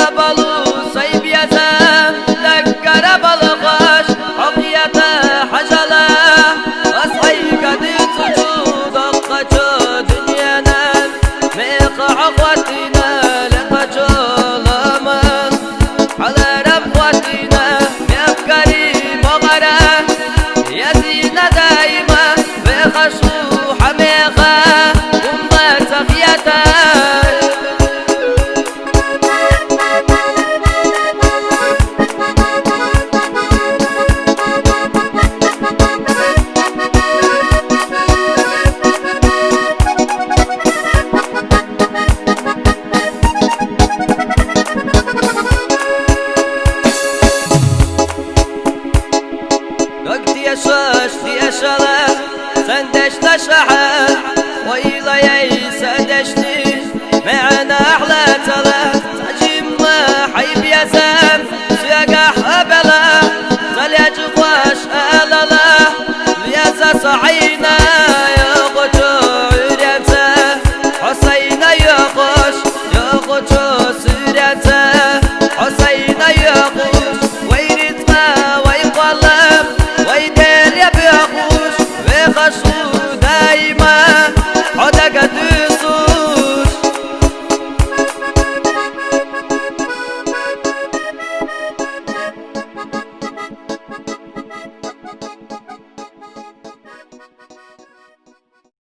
بالو صيب يزا ذكر بالغش حقية حجلة أصحي قد تجود قجو دنيانا ميق عقوتنا لقجو لمن على ربوتنا يفكري مغرى يزين دايما بخشو حميقة